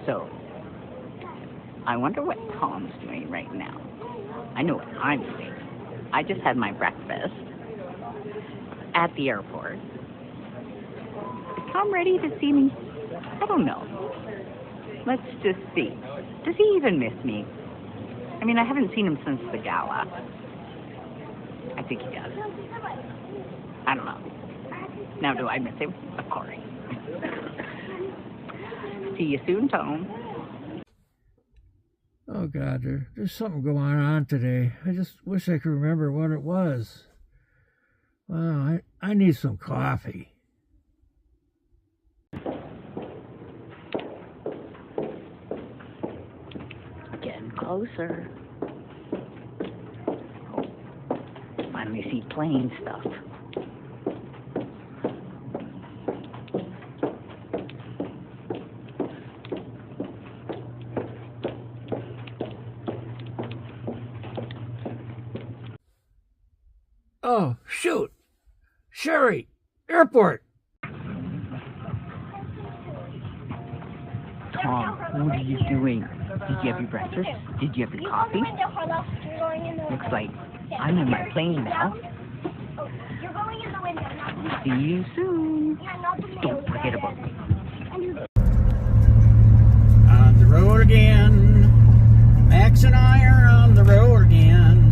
So, I wonder what Tom's doing right now. I know what I'm doing. I just had my breakfast at the airport. Is Tom ready to see me? I don't know. Let's just see. Does he even miss me? I mean, I haven't seen him since the gala. I think he does. I don't know. Now, do I miss him? Of course. See you soon, Tom. Oh, God, there's something going on today. I just wish I could remember what it was. Wow, I need some coffee. Getting closer. Oh, finally see plane stuff. Oh, shoot. Sherry, airport. Tom, what are you doing? Did you have your breakfast? Did you have your coffee? Looks like I'm in my plane now. You're going in the window. See you soon. Don't forget about me. On the road again. Max and I are on the road again.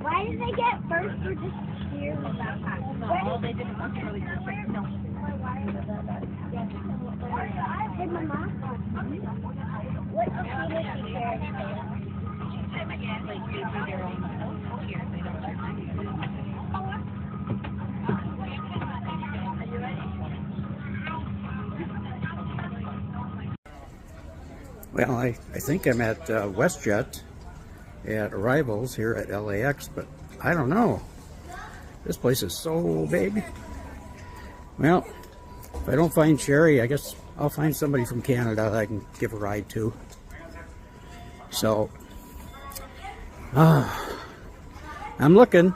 Why did they get first or just cheer? No, they didn't want to really perfect. No. Hey, Mama. What else did she share? Like, they do their own cheers. They don't cheer. Well, I think I'm at WestJet at arrivals here at LAX, but I don't know. This place is so big. Well, if I don't find Sherry, I guess I'll find somebody from Canada that I can give a ride to. So, I'm looking.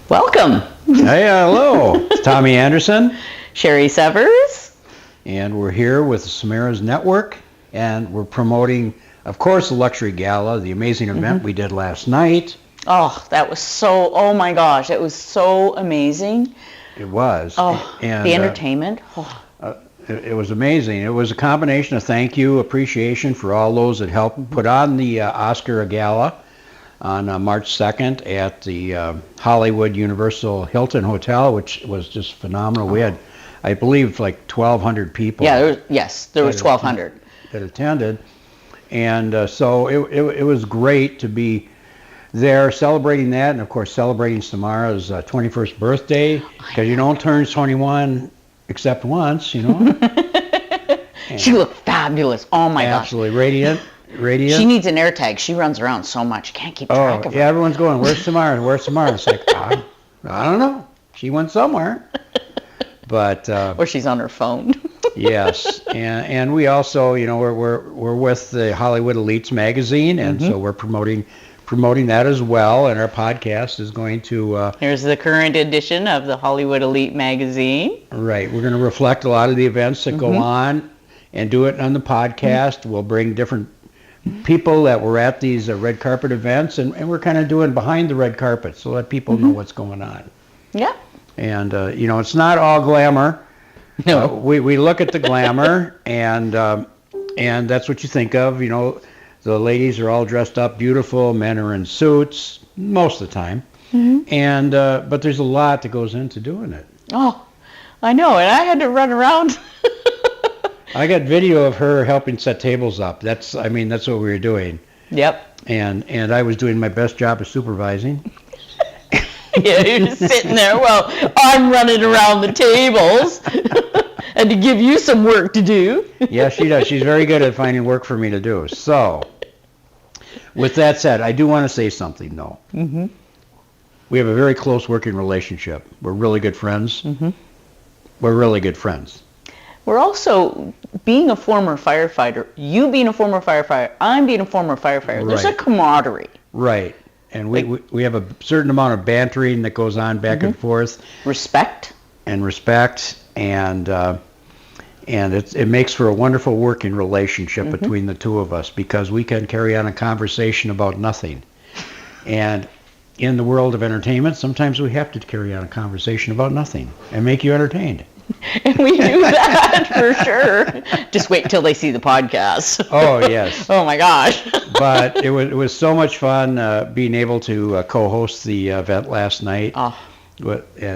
Welcome. Hey, hello. It's Tommy Anderson. Sherry Severs. And we're here with Samara's Network, and we're promoting, of course, the Luxury Gala, the amazing event we did last night. Oh, that was so, oh my gosh, it was so amazing. It was. Oh, and, the entertainment. It was amazing. It was a combination of thank you, appreciation for all those that helped put on the Oscar Gala on March 2nd at the Hollywood Universal Hilton Hotel, which was just phenomenal. We had, I believe, like 1,200 people. Yeah, there was 1,200 that attended, and so it was great to be there celebrating that, and of course celebrating Samara's 21st birthday, because you don't turn 21 except once, you know. She looked fabulous. Oh my gosh. Absolutely radiant. She needs an air tag. She runs around so much. Can't keep track of her. Yeah, everyone's going, where's Samara? Where's Samara? It's like, I don't know. She went somewhere. But or she's on her phone. Yes, and we also, you know, we're with the Hollywood Elites magazine, and so we're promoting that as well. And our podcast is going to. Here's the current edition of the Hollywood Elite magazine. Right, we're going to reflect a lot of the events that go on, and do it on the podcast. We'll bring different people that were at these red carpet events, and we're kind of doing behind the red carpet, so let people know what's going on. Yeah. And you know, it's not all glamour. No. We look at the glamour, and that's what you think of. You know, the ladies are all dressed up beautiful. Men are in suits most of the time. And but there's a lot that goes into doing it. Oh, I know, and I had to run around. I got video of her helping set tables up. That's what we were doing. Yep. And I was doing my best job of supervising. Yeah, you're just sitting there. Well, I'm running around the tables, and to give you some work to do. Yeah, she does. She's very good at finding work for me to do. So, with that said, I do want to say something though. we have a very close working relationship. We're really good friends. Mm-hmm. We're really good friends. We're also, being a former firefighter, you being a former firefighter, I'm being a former firefighter. There's a Right. camaraderie. Right. And we have a certain amount of bantering that goes on back and forth, Respect. and respect, and it makes for a wonderful working relationship between the two of us, because we can carry on a conversation about nothing. And in the world of entertainment, sometimes we have to carry on a conversation about nothing and make you entertained. And we do that for sure. Just wait till they see the podcast. Oh, yes. Oh my gosh. But it was so much fun being able to co-host the event last night. Oh,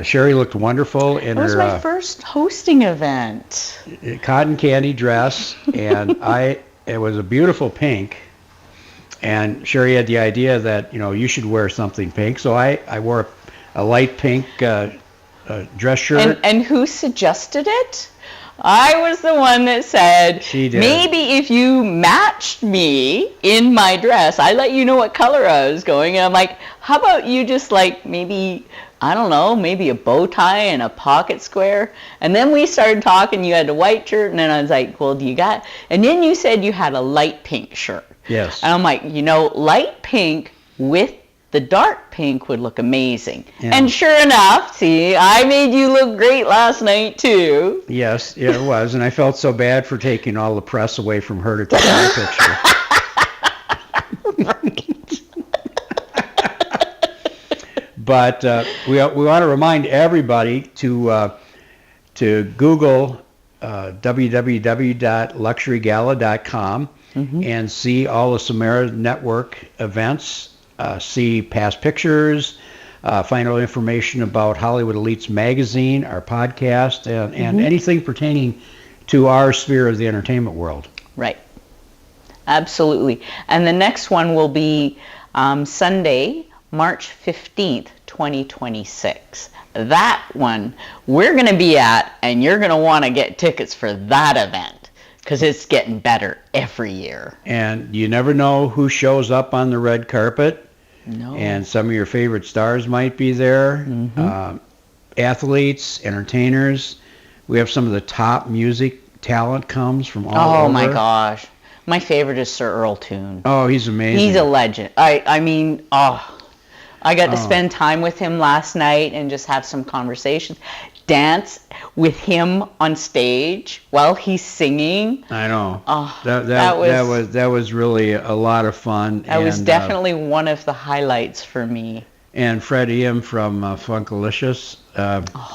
Sherry looked wonderful in it was her my first hosting event. cotton candy dress, and it was a beautiful pink. And Sherry had the idea that, you should wear something pink, so I wore a light pink dress shirt. And who suggested it? I was the one that said, She did. maybe if you matched me in my dress, I let you know what color I was going. And I'm like, how about you just like maybe, I don't know, maybe a bow tie and a pocket square? And then we started talking, you had a white shirt, and then I was like, well, and then you said you had a light pink shirt. Yes. And I'm like, light pink with the dark pink would look amazing. Yeah. And sure enough, see, I made you look great last night too. Yes, yeah, it was. And I felt so bad for taking all the press away from her to take my picture. But we want to remind everybody to Google www.luxurygala.com and see all the Samara Network events, see past pictures, find out information about Hollywood Elites Magazine, our podcast, and anything pertaining to our sphere of the entertainment world. Right. Absolutely. And the next one will be Sunday, March 15th, 2026. That one we're going to be at, and you're going to want to get tickets for that event, because it's getting better every year. And you never know who shows up on the red carpet. No. And some of your favorite stars might be there. Athletes, entertainers. We have some of the top music talent comes from all over. Oh my gosh. My favorite is Sir Earl Toon. Oh, he's amazing. He's a legend. I mean, I got to spend time with him last night and just have some conversations. Dance with him on stage while he's singing. I know. Oh, that was really a lot of fun. That was definitely one of the highlights for me. And Fred Iam from Funkalicious,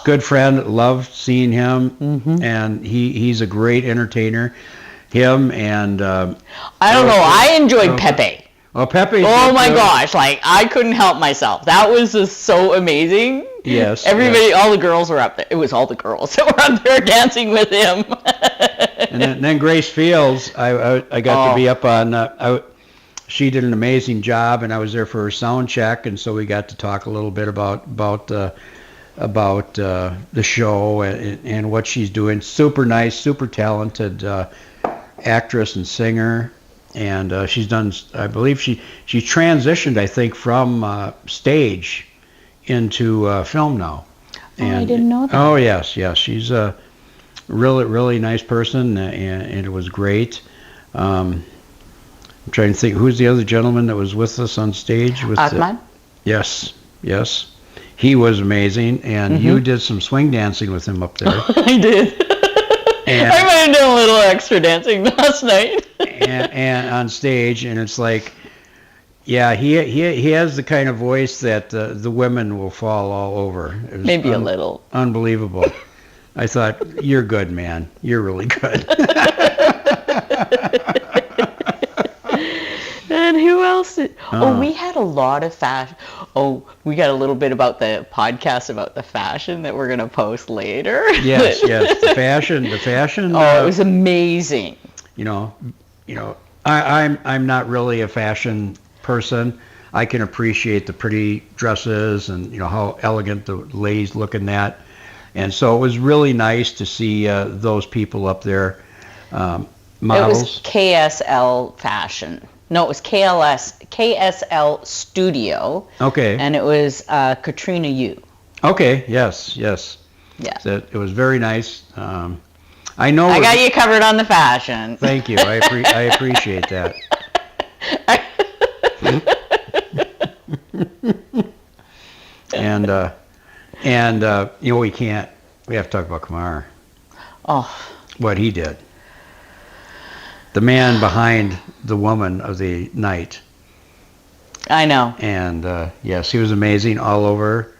good friend, loved seeing him, and he's a great entertainer. Him and I don't know. I enjoyed Pepe. Oh, Pepe. Oh my gosh! Like I couldn't help myself. That was just so amazing. Yes. Everybody, all the girls were up there. It was all the girls that were up there dancing with him. And then Grace Fields, I got to be up on. She did an amazing job, and I was there for her sound check, and so we got to talk a little bit about the show and what she's doing. Super nice, super talented actress and singer. And she's done, I believe she transitioned, I think, from stage into film now. And, I didn't know that. Oh, yes. She's a really, really nice person, and it was great. I'm trying to think, who's the other gentleman that was with us on stage? Atman? Yes. He was amazing, and you did some swing dancing with him up there. I did. And, I might have done a little extra dancing last night. and on stage, and it's like, yeah, he has the kind of voice that the women will fall all over. Maybe a little. Unbelievable. I thought, you're good, man. You're really good. And who else? We had a lot of fashion. Oh, we got a little bit about the podcast about the fashion that we're going to post later. Yes. The fashion. Oh, it was amazing. I'm not really a fashion person. I can appreciate the pretty dresses and how elegant the ladies look in that. And so it was really nice to see those people up there, models. It was KSL fashion. No, it was KSL Studio, Okay. and it was Katrina Yu. Okay. Yes. Yes. Yeah. So it was very nice. I know. I got you covered on the fashion. Thank you. I appreciate that. And you know, we have to talk about Kumar. Oh, What he did. The man behind the woman of the night. I know. And yes, he was amazing all over.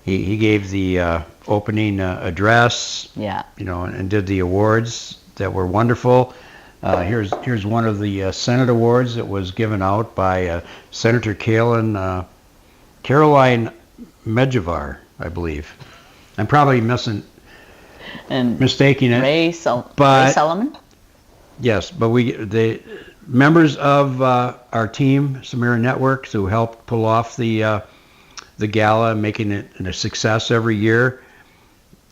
He gave the opening address, Yeah. you know, and did the awards that were wonderful. Here's one of the Senate awards that was given out by Senator Caroline Medjevar, I believe. I'm probably And mistaking it. Ray but Solomon? yes, but the members of our team, Samira Networks, who helped pull off the gala, making it a success every year,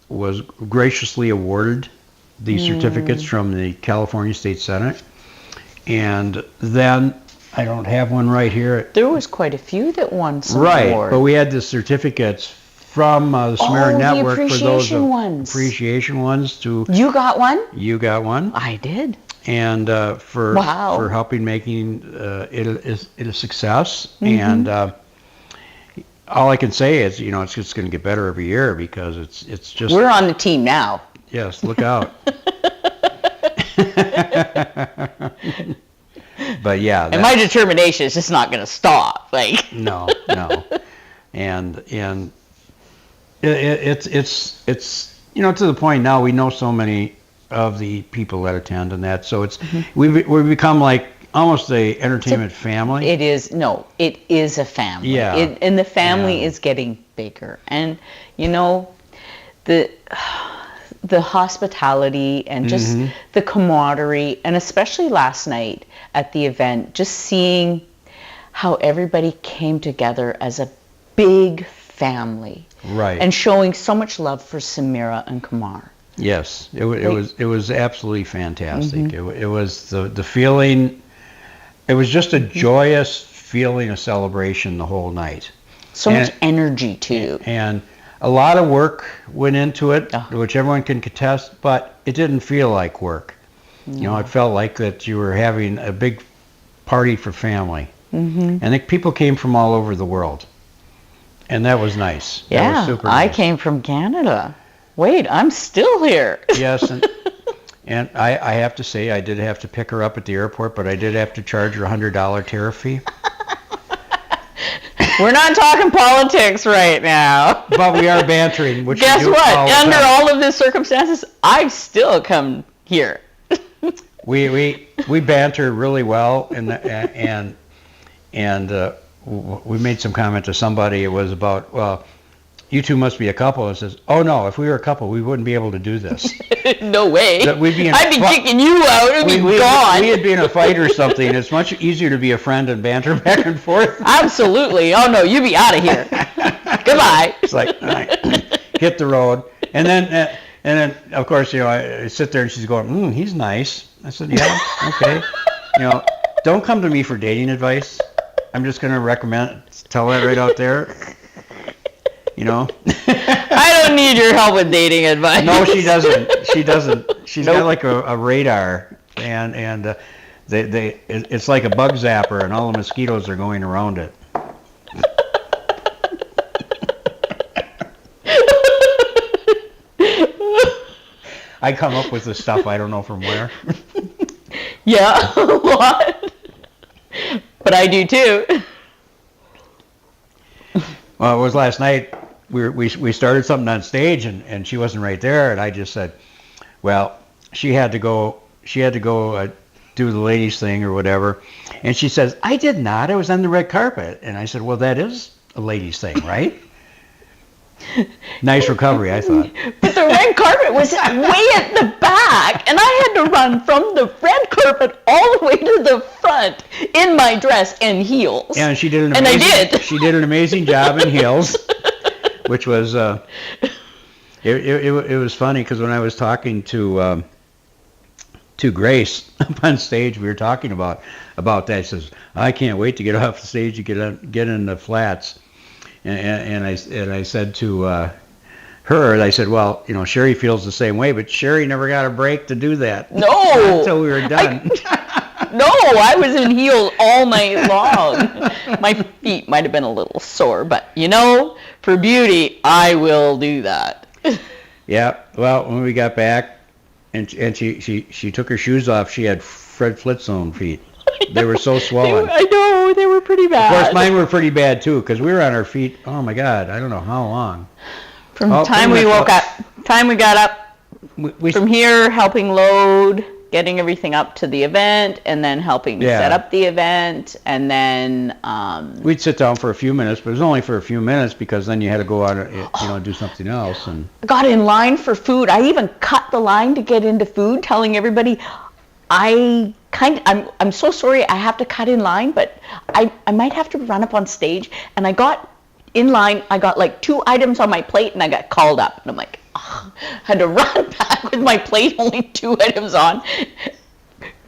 was graciously awarded these certificates from the California State Senate. And then, I don't have one right here. There was quite a few that won some Right, award. but we had the certificates from the Samira the Network for those appreciation ones. appreciation ones. You got one? You got one. I did. And for Wow. helping making it a success. And all I can say is, you know, it's just going to get better every year because it's just. We're on the team now. Yes, look out. But yeah. And my determination is just not going to stop. Like. No. And it's you know, to the point now we know so many of the people that attend and that, so it's we've become like almost a entertainment family. It is a family. Yeah. And the family Yeah. is getting bigger. And you know, the hospitality and just the camaraderie, and especially last night at the event, just seeing how everybody came together as a big family. Right. And showing so much love for Samira and Kumar. Yes, it was absolutely fantastic. It was the feeling. It was just a joyous feeling of celebration the whole night. So much energy too. And a lot of work went into it, Oh. which everyone can contest. But it didn't feel like work. You know, it felt like that you were having a big party for family. And the people came from all over the world, and that was nice. Yeah, that was super I nice. came from Canada. Wait, I'm still here. Yes, and I have to say, I did have to pick her up at the airport, but I did have to charge her $100 tariff fee. We're not talking politics right now. But we are bantering, which Guess we do what? all the Under time. all of these circumstances, I've still come here. We banter really well, and we made some comment to somebody. It was about, well, you two must be a couple. It says, oh no, if we were a couple, we wouldn't be able to do this. No way. That we'd be in I'd be kicking you out. It'd be gone. We'd be in a fight or something. It's much easier to be a friend and banter back and forth. Absolutely. Oh no, you be out of here. Goodbye. It's like, all right, hit the road. And then, of course, you know, I sit there and she's going, he's nice. I said, yeah, okay. You know, don't come to me for dating advice. I'm just going to tell that right out there. You know? I don't need your help with dating advice. No, she doesn't. She doesn't. She's got like a radar, and it's like a bug zapper, and all the mosquitoes are going around it. I come up with this stuff I don't know from where. Yeah, what? But I do too. Well, it was last night. We started something on stage, and she wasn't right there, and I just said, well, she had to go do the ladies thing or whatever, and she says, I did not. I was on the red carpet, and I said, well, that is a ladies thing, right? Nice recovery, I thought. But the red carpet was way at the back, and I had to run from the red carpet all the way to the front in my dress and heels. And she did an And I amazing, did. She did an amazing job in heels, which was it was funny because when I was talking to to Grace up on stage. We were talking about that. He says, "I can't wait to get off the stage and get in the flats." And I said to her, I said, "Well, Sherry feels the same way, but Sherry never got a break to do that. No. Until we were done." No, I was in heels all night long. My feet might have been a little sore, but for beauty, I will do that. Yeah. Well, when we got back, and she took her shoes off, she had Fred Flintstone feet. They were so swollen. I know, they were pretty bad. Of course, mine were pretty bad too, because we were on our feet. Oh my God, I don't know how long. From the time we woke up, time we got up, from here helping load, getting everything up to the event, and then helping set up the event, and then we'd sit down for a few minutes, but it was only for a few minutes because then you had to go out and do something else. And I got in line for food. I even cut the line to get into food, telling everybody I'm so sorry I have to cut in line, but I might have to run up on stage. And I got in line, I got like 2 items on my plate, and I got called up. And I'm like, had to run back with my plate, only 2 items on,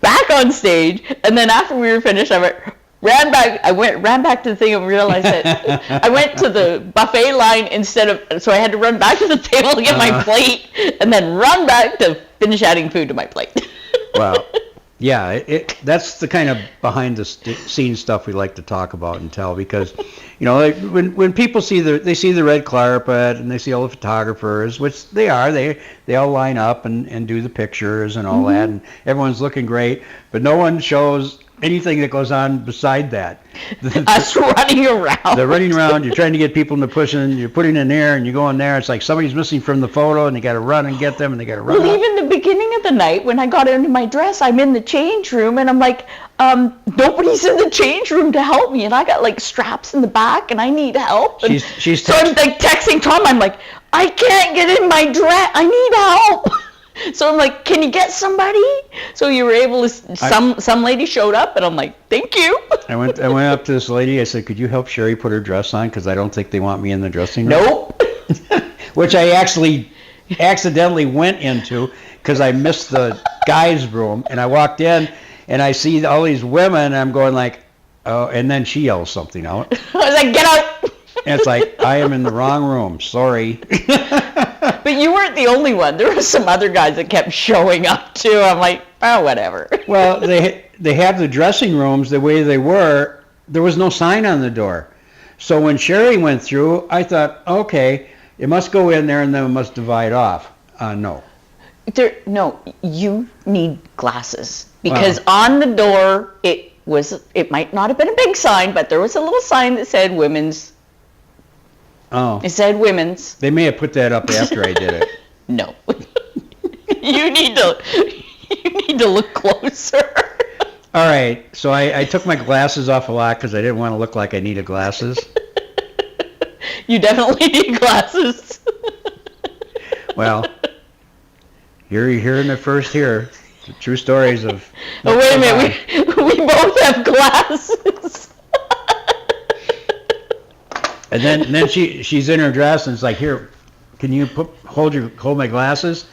back on stage. And then after we were finished, I ran back to the thing and realized that I went to the buffet line so I had to run back to the table to get my plate, and then run back to finish adding food to my plate. Well, yeah, that's the kind of behind the scenes stuff we like to talk about and tell, because when people see the red carpet and they see all the photographers, which they all line up and do the pictures and all that, and everyone's looking great, but no one shows anything that goes on beside that. Us running around. They're running around. You're trying to get people to push in. You're putting in there, and you go in there. It's like somebody's missing from the photo, and you got to run and get them, and they got to run. Well, even the beginning of the night, when I got into my dress, I'm in the change room, and I'm like, nobody's in the change room to help me, and I got like straps in the back, and I need help. And so I'm like texting Tom. I'm like, I can't get in my dress. I need help. So I'm like, can you get somebody? So you were able to, some lady showed up, and I'm like, thank you. I went up to this lady. I said, could you help Sherry put her dress on? Because I don't think they want me in the dressing room. Nope. Which I actually accidentally went into because I missed the guys' room. And I walked in, and I see all these women, and I'm going like, oh, and then she yells something out. I was like, get out. And it's like, I am in the wrong room. Sorry. But you weren't the only one. There were some other guys that kept showing up too. I'm like, oh, whatever. Well, they have the dressing rooms the way they were. There was no sign on the door. So when Sherry went through, I thought, okay, it must go in there and then it must divide off. No. No, you need glasses. Because on the door, it might not have been a big sign, but there was a little sign that said women's. Oh. It said women's. They may have put that up after I did it. No. You need to look closer. All right. So I took my glasses off a lot because I didn't want to look like I needed glasses. You definitely need glasses. Well, you're hearing it first here. The true stories of. Oh, wait a minute. We both have glasses. And then she's in her dress, and it's like, here, can you hold my glasses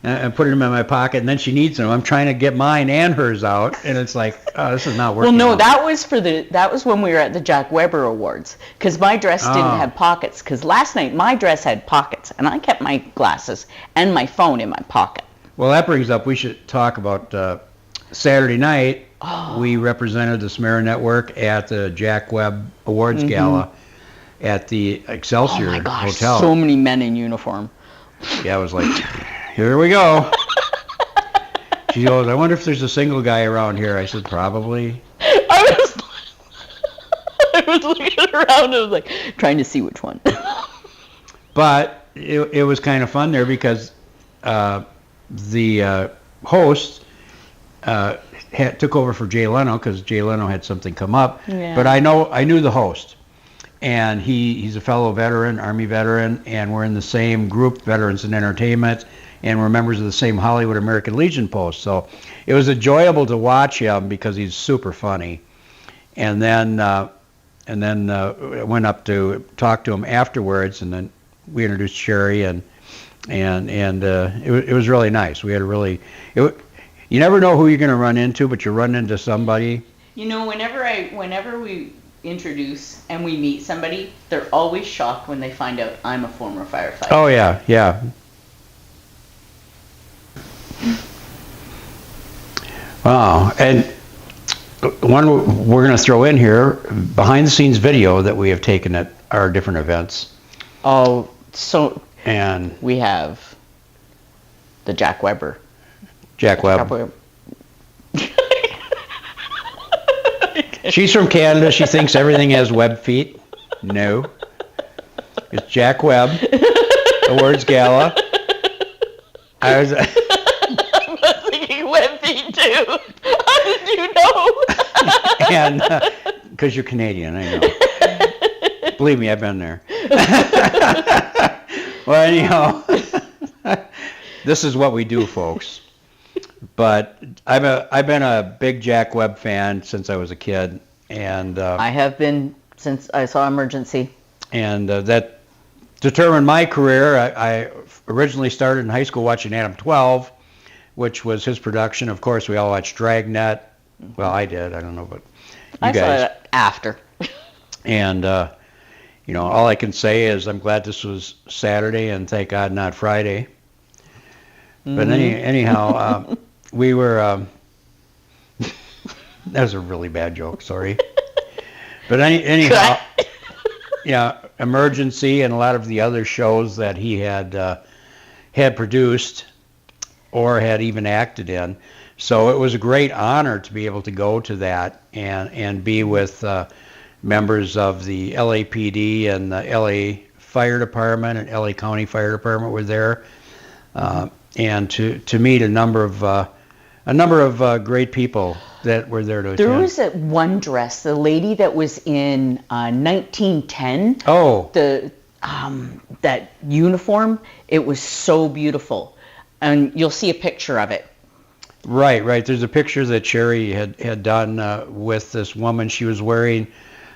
and put them in my pocket? And then she needs them. I'm trying to get mine and hers out, and it's like, oh, this is not working. Well, no, that was when we were at the Jack Weber Awards, because my dress didn't have pockets. Because last night my dress had pockets, and I kept my glasses and my phone in my pocket. Well, that brings up, we should talk about Saturday night. We represented the Samara Network at the Jack Webb Awards Gala at the Excelsior Oh my gosh, Hotel. So many men in uniform. Yeah, I was like, here we go. She goes, I wonder if there's a single guy around here. I said, probably. I was looking around, I was like, trying to see which one. But it was kind of fun there because the host took over for Jay Leno because Jay Leno had something come up. Yeah. But I knew the host. And he's a fellow veteran, Army veteran, and we're in the same group, Veterans in Entertainment, and we're members of the same Hollywood American Legion post. So it was enjoyable to watch him because he's super funny. And then I went up to talk to him afterwards, and then we introduced Sherry, and it was really nice. We had You never know who you're going to run into, but you run into somebody. You know, whenever we introduce and we meet somebody, they're always shocked when they find out I'm a former firefighter. Oh yeah, yeah. Wow, and one we're going to throw in here, behind the scenes video that we have taken at our different events. Oh, so And we have the Jack Webber. Jack Webb. She's from Canada. She thinks everything has web feet. No. It's Jack Webb, Awards Gala. I was thinking web feet too. How did you know? and because you're Canadian, I know. Believe me, I've been there. Well, anyhow, this is what we do, folks. But I've been a big Jack Webb fan since I was a kid, and I have been since I saw Emergency. And that determined my career. I originally started in high school watching Adam 12, which was his production. Of course, we all watched Dragnet. Well, I did. I don't know, but you guys. Saw it after. And you know, all I can say is I'm glad this was Saturday, and thank God not Friday. But anyhow, we were. That was a really bad joke. Sorry. But anyhow, yeah, Emergency and a lot of the other shows that he had produced or had even acted in. So it was a great honor to be able to go to that and be with members of the LAPD and the LA Fire Department and LA County Fire Department were there, and to meet a number of great people that were there to attend. There was that one dress, the lady that was in 1910. Oh. That uniform, it was so beautiful. And you'll see a picture of it. Right. There's a picture that Sherry had done with this woman. She was wearing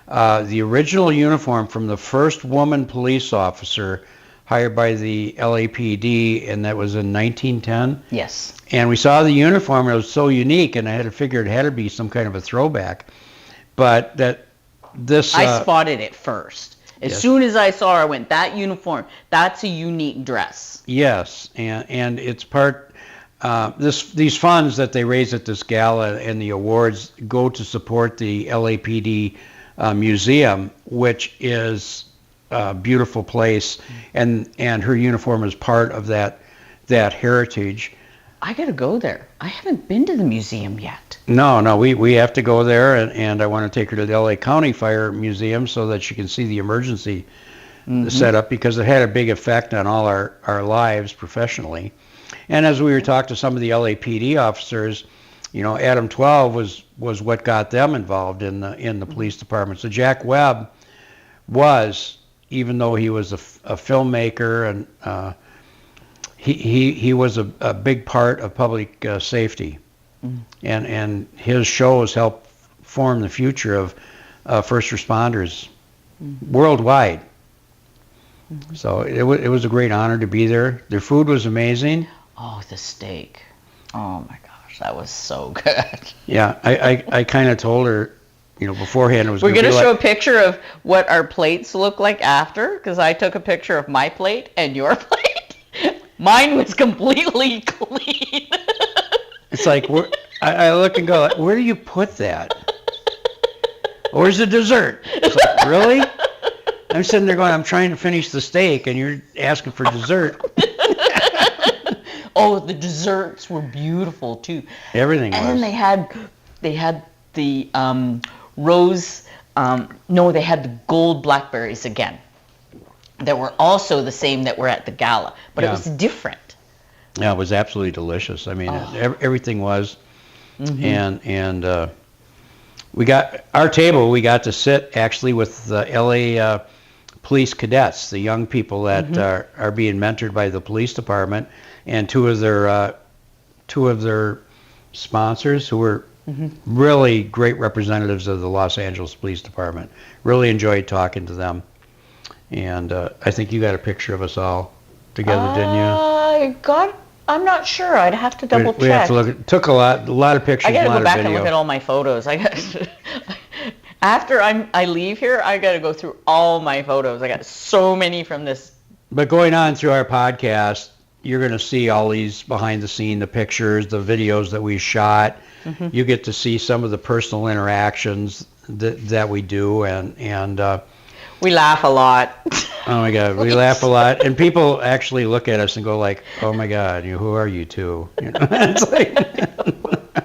the original uniform from the first woman police officer hired by the LAPD, and that was in 1910. Yes. And we saw the uniform, it was so unique, and I had to figure it had to be some kind of a throwback. But I spotted it first. As soon as I saw her, I went, that uniform, that's a unique dress. Yes, and it's part, these funds that they raise at this gala and the awards go to support the LAPD museum, which is a beautiful place, and her uniform is part of that heritage. I gotta go there. I haven't been to the museum yet. No, we have to go there, and I want to take her to the LA County Fire Museum so that she can see the emergency setup, because it had a big effect on all our lives professionally. And as we were talking to some of the LAPD officers, you know, Adam 12 was what got them involved in the police department. So Jack Webb was, even though he was a filmmaker, and he was a big part of public safety, and his shows helped form the future of first responders worldwide. So it was a great honor to be there. Their food was amazing. Oh, the steak. Oh my gosh, that was so good. Yeah, I kind of told her, you know, beforehand it was. We're going to show like, a picture of what our plates look like after, because I took a picture of my plate and your plate. Mine was completely clean. It's like, I look and go, where do you put that? Where's the dessert? It's like, really? I'm sitting there going, I'm trying to finish the steak, and you're asking for dessert. Oh, the desserts were beautiful too. Everything was. And they had the rose. No, they had the gold blackberries again. That were also the same that were at the gala, but it was different. Yeah, it was absolutely delicious. I mean, everything was. And we got our table. We got to sit actually with the LA police cadets, the young people that are being mentored by the police department, and two of their sponsors who were really great representatives of the Los Angeles Police Department. Really enjoyed talking to them. And I think you got a picture of us all together, didn't you? I got I'm not sure. I'd have to double We have check. to look. It took a lot of pictures, I a gotta lot go of back video. and look at all my photos. I got after I leave here, I gotta go through all my photos. I got so many from this. But going on through our podcast, you're going to see all these behind the scene, the pictures, the videos that we shot. Mm-hmm. You get to see some of the personal interactions that we do, and We laugh a lot. oh my God, we laugh a lot, and people actually look at us and go like, "Oh my God, who are you two?" You know, it's like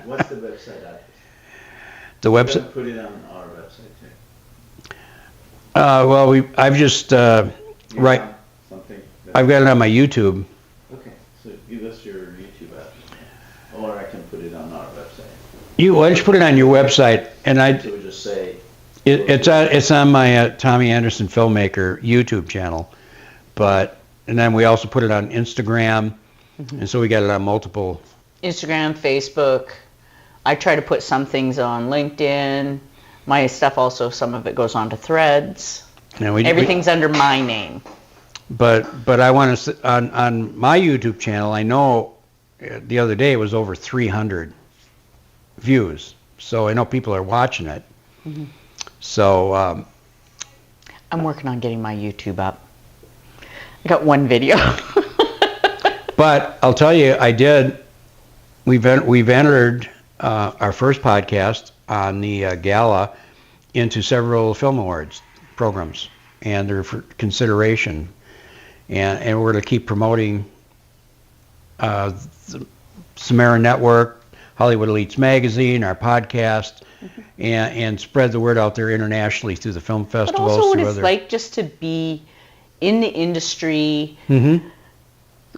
What's the website address? the We're website. gonna put it on our website too. Well, I've just You right. found Something. that- I've got it on my YouTube. Okay, so give us your YouTube address, or I can put it on our website. Why don't you put it on your website, and So we just say. it's on my Tommy Anderson Filmmaker YouTube channel, and then we also put it on Instagram, and so we got it on multiple. Instagram, Facebook. I try to put some things on LinkedIn. My stuff also, some of it goes on to Threads. Everything's under my name. But I want to on my YouTube channel. I know the other day it was over 300 views, so I know people are watching it. Mm-hmm. So I'm working on getting my YouTube up. I got one video. but I'll tell you, we've entered our first podcast on the gala into several film awards programs, and they're for consideration, and we're going to keep promoting the Samara Network, Hollywood Elites Magazine, our podcast, and spread the word out there internationally through the film But festivals. also what through it's other- like just to be in the industry, Mhm.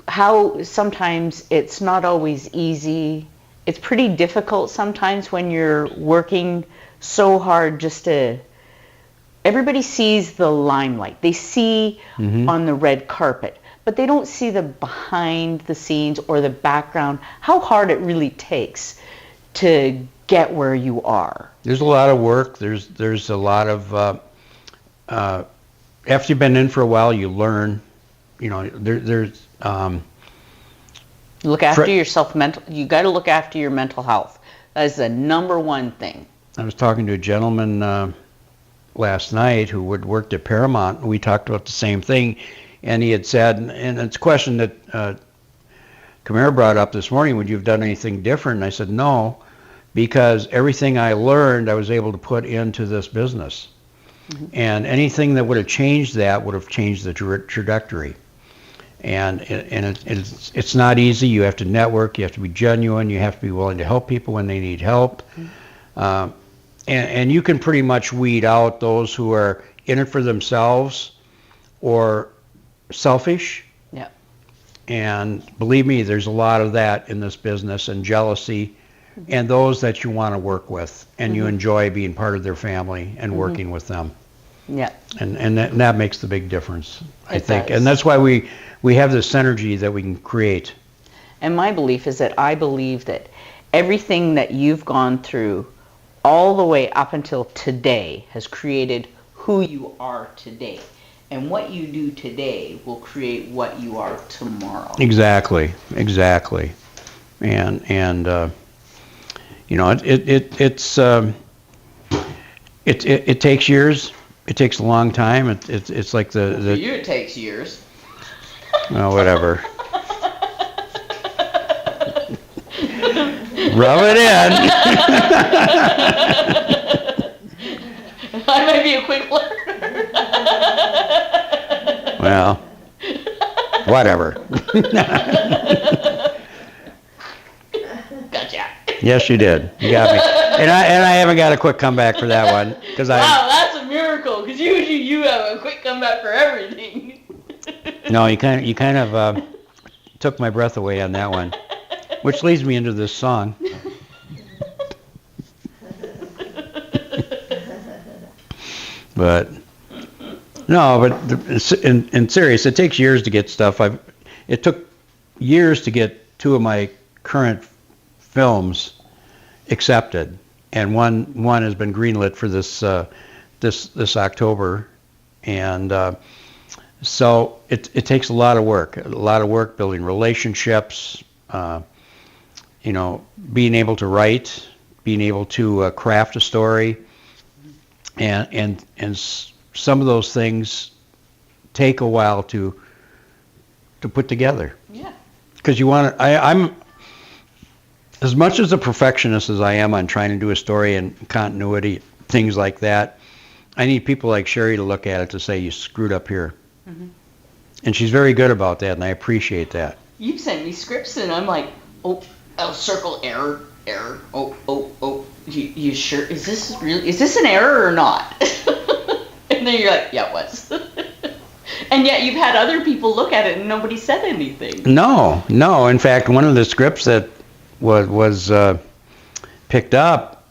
how sometimes it's not always easy. It's pretty difficult sometimes when you're working so hard just to... Everybody sees the limelight. They see on the red carpet, but they don't see the behind the scenes or the background, how hard it really takes to get where you are. There's a lot of work. There's a lot of after you've been in for a while, you learn. You know, there's Look after yourself you got to look after your mental health. That is the number one thing. I was talking to a gentleman last night who had worked at Paramount, and we talked about the same thing, and he had said, and it's a question that Camara brought up this morning, would you have done anything different? And I said no, because everything I learned I was able to put into this business. And anything that would have changed that would have changed the trajectory. And it's not easy. You have to network, you have to be genuine, you have to be willing to help people when they need help. And you can pretty much weed out those who are in it for themselves or selfish. Yeah. And believe me, there's a lot of that in this business, and jealousy, and those that you want to work with and you enjoy being part of their family and working with them. Yeah. And that makes the big difference, I It think. does. And that's why we have this synergy that we can create. And my belief is that I believe that everything that you've gone through all the way up until today has created who you are today. And what you do today will create what you are tomorrow. Exactly. And you know, it takes years. It takes a long time. It's like For you it takes years. oh, whatever. Rub it in. I might be a quick learner. Well, whatever. Gotcha. Yes, you did. You got me. And I haven't got a quick comeback for that one because Wow, that's a miracle, because usually you have a quick comeback for everything. No, you kind of took my breath away on that one, which leads me into this song. But no, but in serious, it takes years to get stuff. It took years to get two of my current films accepted, and one has been greenlit for this October, and so it takes a lot of work building relationships, you know, being able to write, being able to craft a story, and some of those things take a while to put together. Yeah. Because you want to, I'm as much as a perfectionist as I am on trying to do a story and continuity, things like that. I need people like Sherry to look at it to say you screwed up here, and she's very good about that, and I appreciate that. You've sent me scripts and I'm like, oh, I'll circle error, oh. You sure? Is this an error or not? And then you're like, yeah, it was. And yet you've had other people look at it and nobody said anything. No. In fact, one of the scripts that was picked up,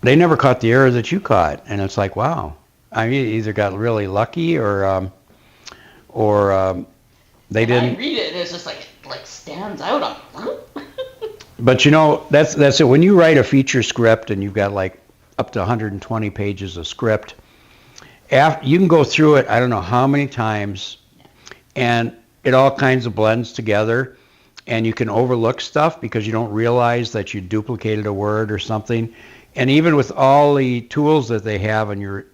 they never caught the error that you caught, and it's like, wow. I mean, you either got really lucky or they didn't. I read it and it's just like stands out. But you know, that's it. When you write a feature script and you've got like up to 120 pages of script, you can go through it, I don't know how many times, and it all kinds of blends together, and you can overlook stuff because you don't realize that you duplicated a word or something. And even with all the tools that they have on your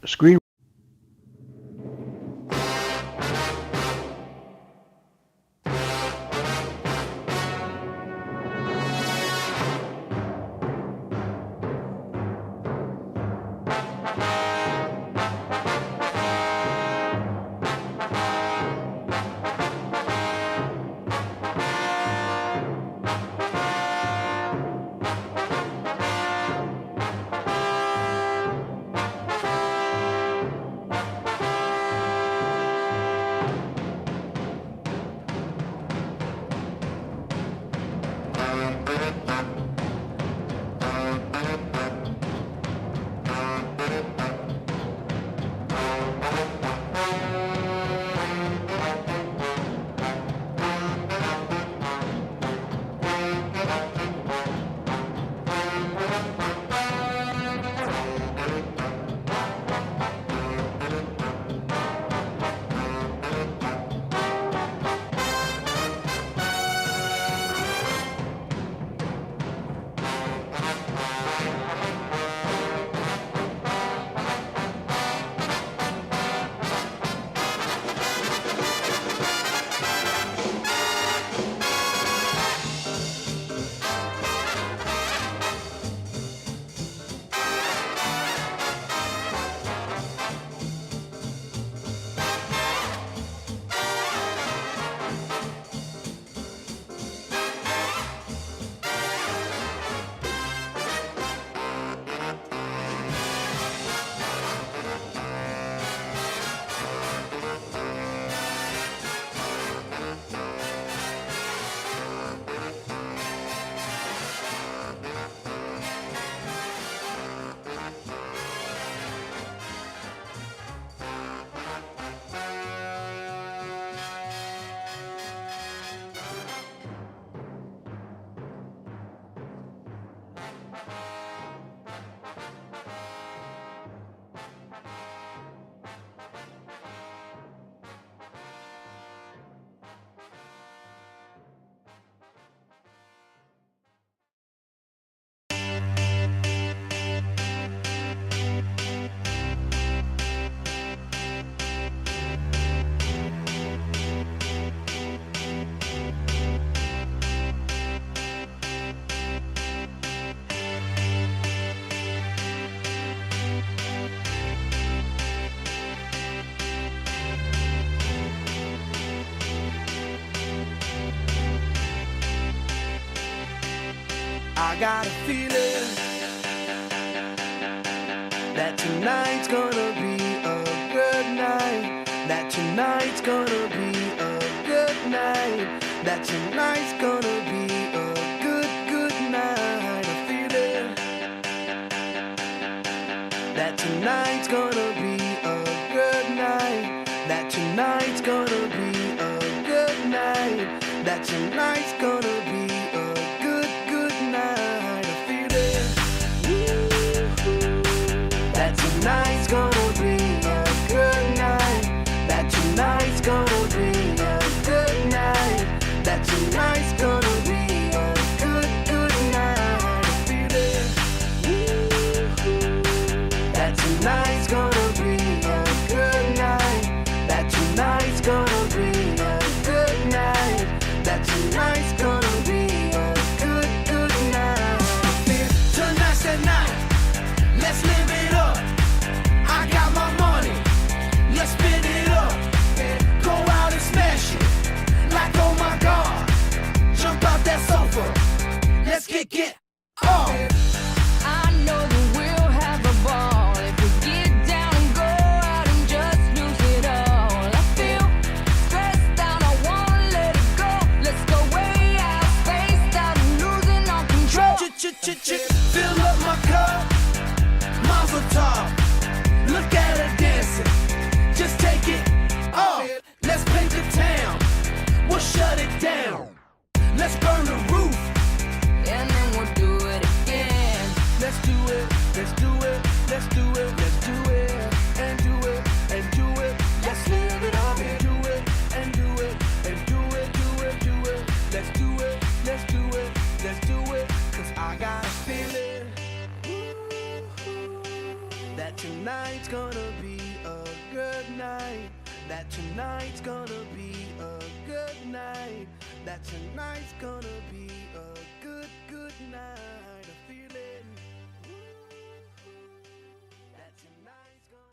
screen, I got a feeling that tonight's gonna be a good night. That tonight's gonna be a good night. That tonight's gonna be a good night. A feeling that tonight's gonna be a good night. That tonight's gonna be a good night. That tonight's gonna be a good night. A feeling that tonight's gonna be a good night. That tonight's gonna be a good night. That tonight's gonna get off. I know that we'll have a ball if we get down and go out and just lose it all. I feel stressed out, I wanna let it go. Let's go way out, spaced out and losing all control. Fill up my cup, Mazel tov. Look at her dancing, just take it off. Let's paint the town, we'll shut it down. Let's burn the roof, And then we'll do it again. let's do it, let's do it, let's do it, let's do it, and do it, and do it. Let's live it up and do it, and do it, and do it, do it, do it. Let's do it, let's do it, let's do it. Cause I got a feeling that tonight's gonna be a good night. That tonight's gonna be a good night. That tonight's gonna be a good, good night. A feeling that tonight's gonna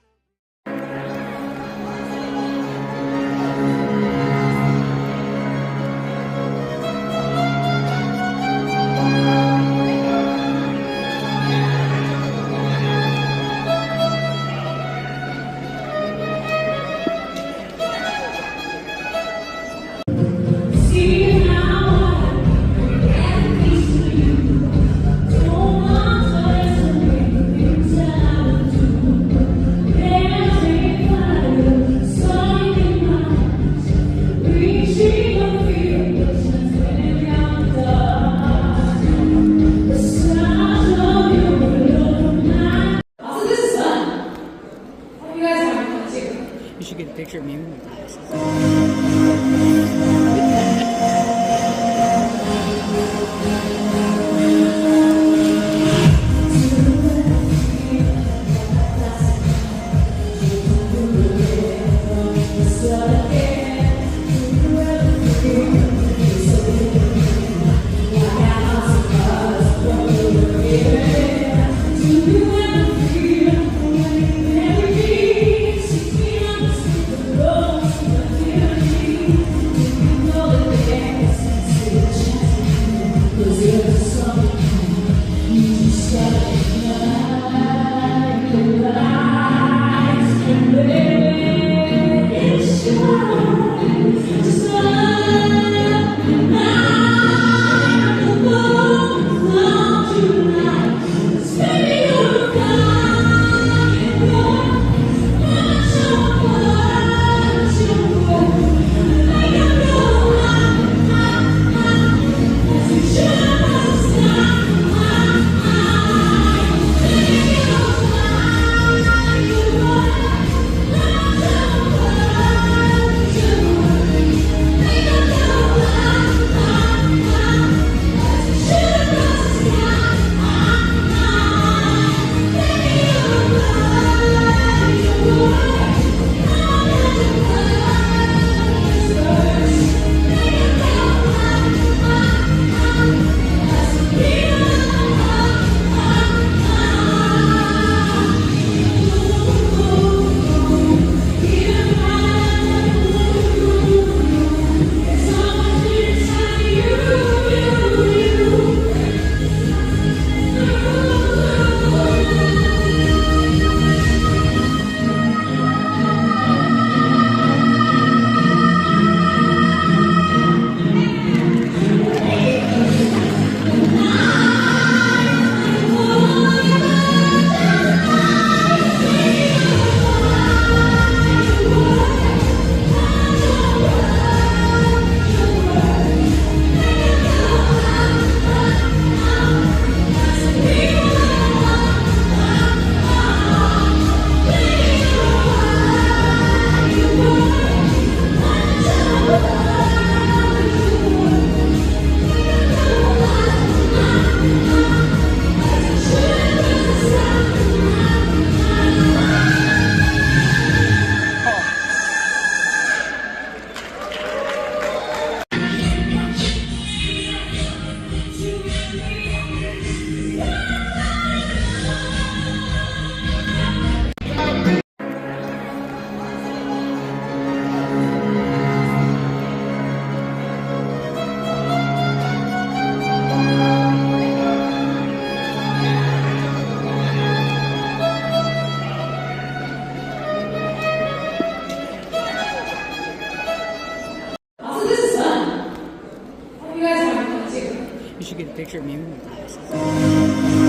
should get a picture of me with my glasses.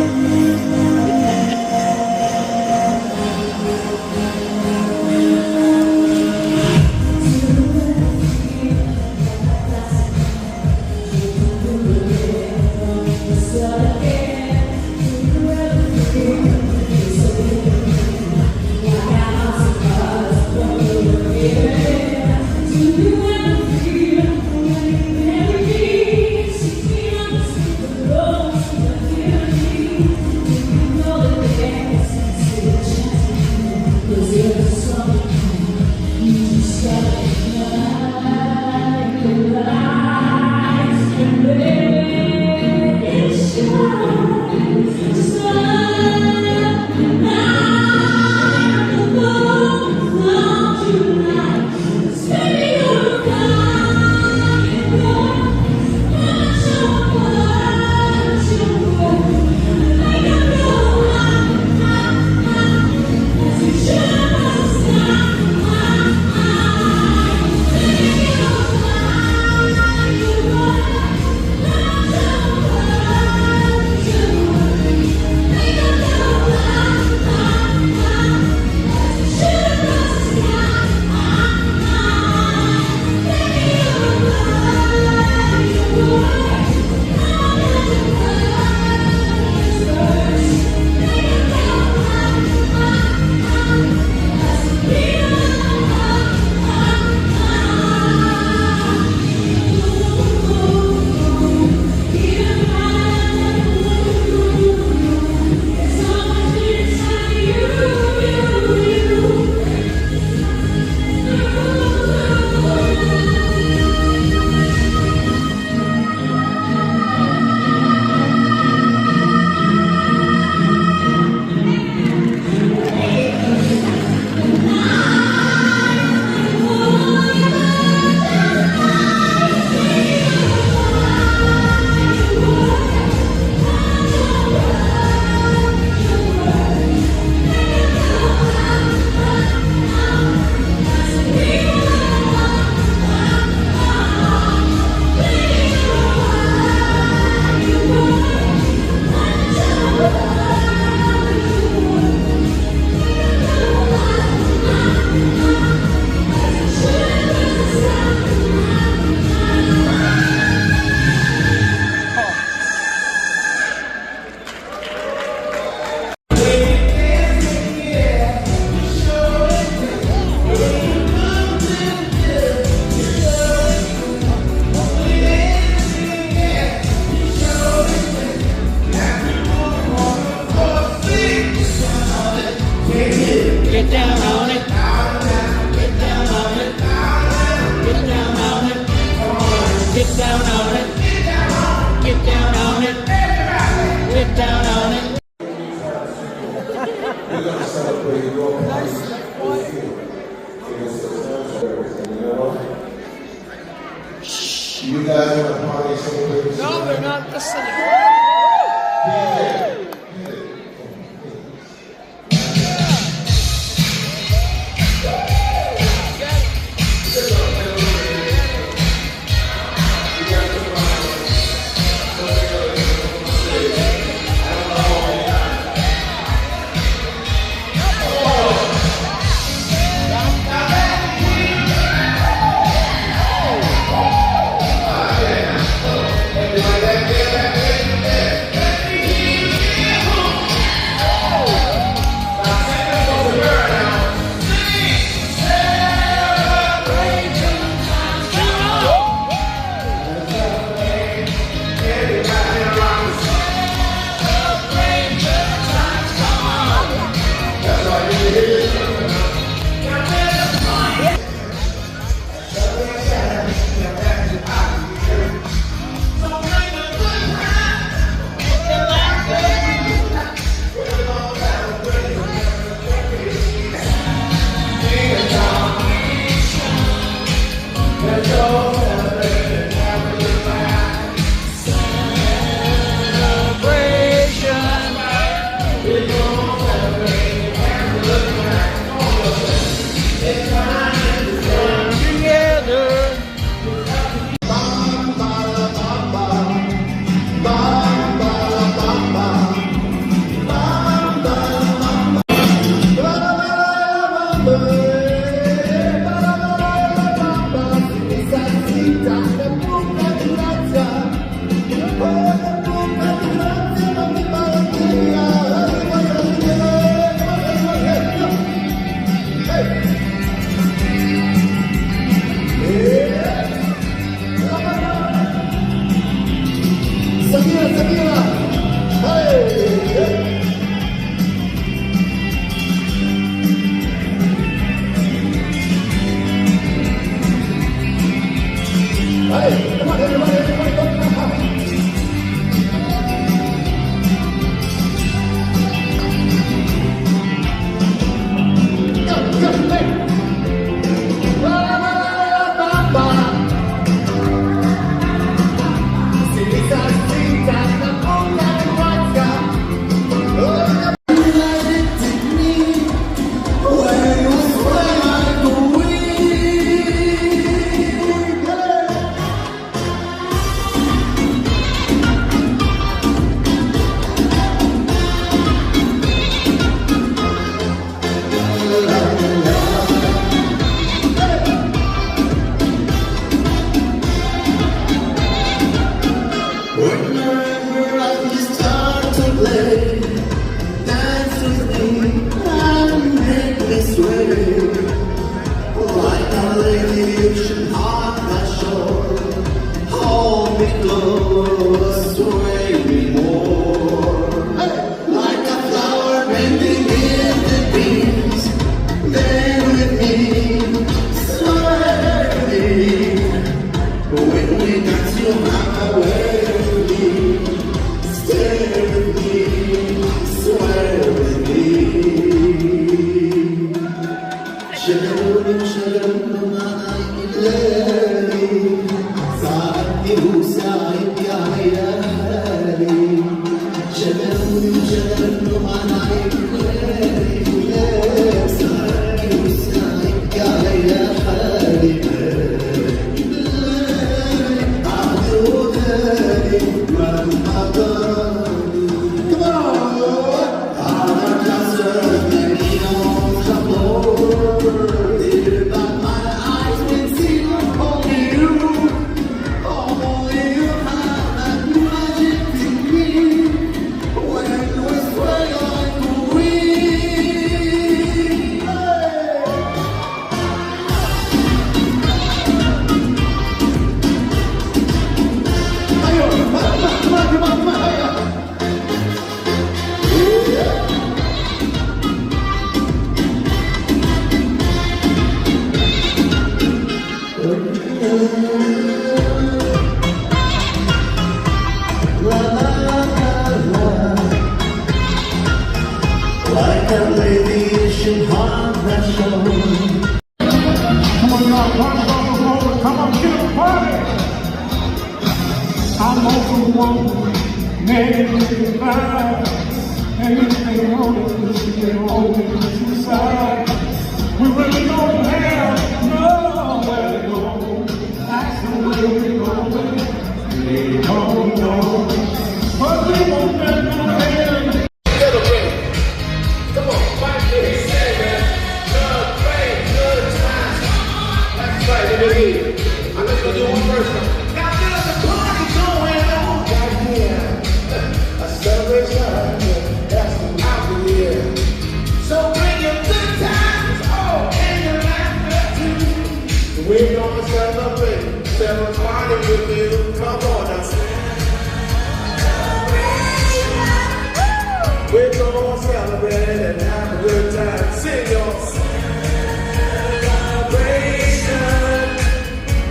You guys want to party so No, they're not listening.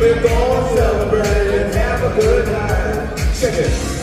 We're gonna celebrate and have a good time. Check it.